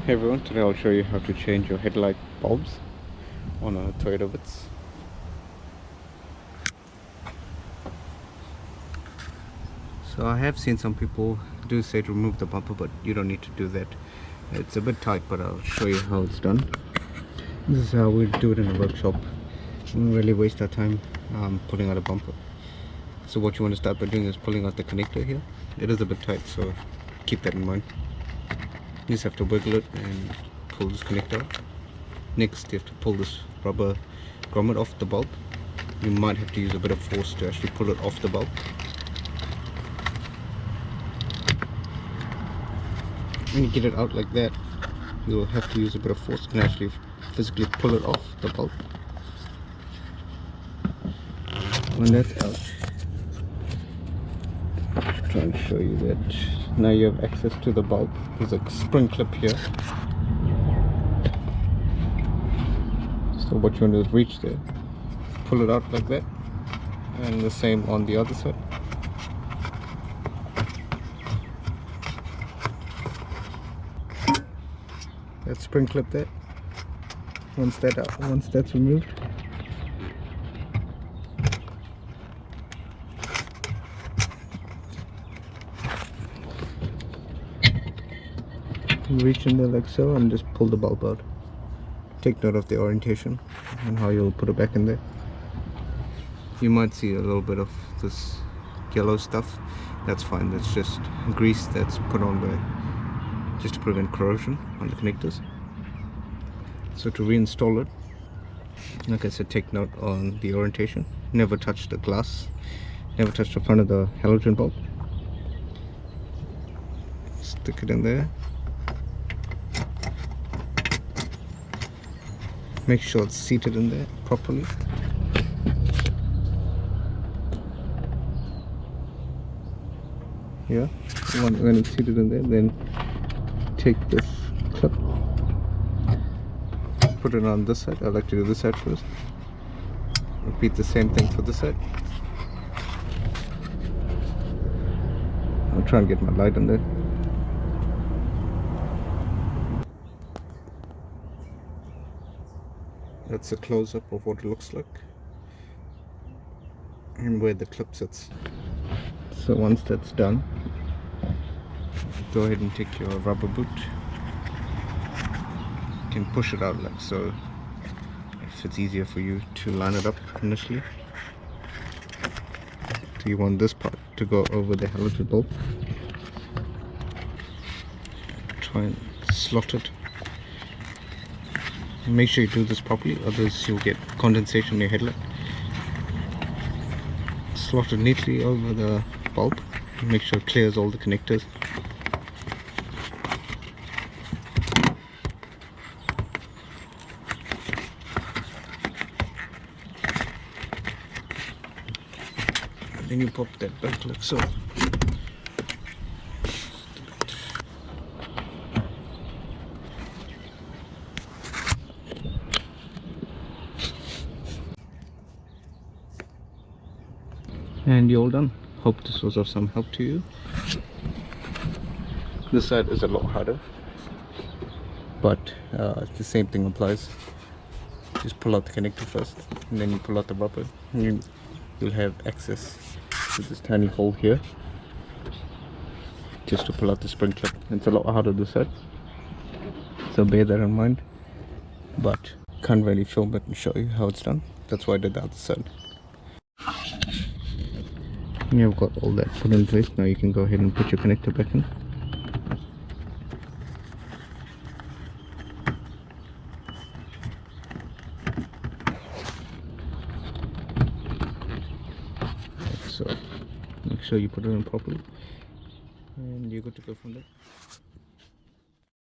Hey everyone, today I'll show you how to change your headlight bulbs on a Toyota Vitz. So I have seen some people do say to remove the bumper, but you don't need to do that. It's a bit tight, but I'll show you how it's done. This is how we do it in a workshop. We don't really waste our time pulling out a bumper. So what you want to start by doing is pulling out the connector here. It is a bit tight, so keep that in mind. You just have to wiggle it and pull this connector out. Next you have to pull this rubber grommet off the bulb. You might have to use a bit of force to actually pull it off the bulb. When you get it out like that, you'll have to use a bit of force and actually physically pull it off the bulb. When that's out, I'm trying to show you that now you have access to the bulb. There's a spring clip here. So what you want to do is reach there, pull it out like that, and the same on the other side. That spring clip there. Once that's removed, reach in there like so and just pull the bulb out. Take note of the orientation and how you'll put it back in there. You might see a little bit of this yellow stuff. That's fine, that's just grease that's put on by just to prevent corrosion on the connectors. So to reinstall it, like I said, take note on the orientation. Never touch the glass, never touch the front of the halogen bulb. Stick it in there. Make sure it's seated in there properly. Yeah, when it's seated in there, then take this clip, put it on this side. I like to do this side first. Repeat the same thing for this side. I'll try and get my light in there. That's a close-up of what it looks like and where the clip sits. So once that's done, go ahead and take your rubber boot. You can push it out like so if it's easier for you to line it up initially. So you want this part to go over the halogen bulb. Try and slot it. Make sure you do this properly, otherwise you'll get condensation in your headlight. Slot it neatly over the bulb. Make sure it clears all the connectors. And then you pop that back like so. And you're all done. Hope this was of some help to you. This side is a lot harder, but the same thing applies. Just pull out the connector first, and then you pull out the rubber, and you'll have access to this tiny hole here just to pull out the spring clip. It's a lot harder this side, so bear that in mind, but can't really film it and show you how it's done. That's why I did the other side. You've got all that put in place. Now you can go ahead and put your connector back in. So make sure you put it in properly and you're good to go from there.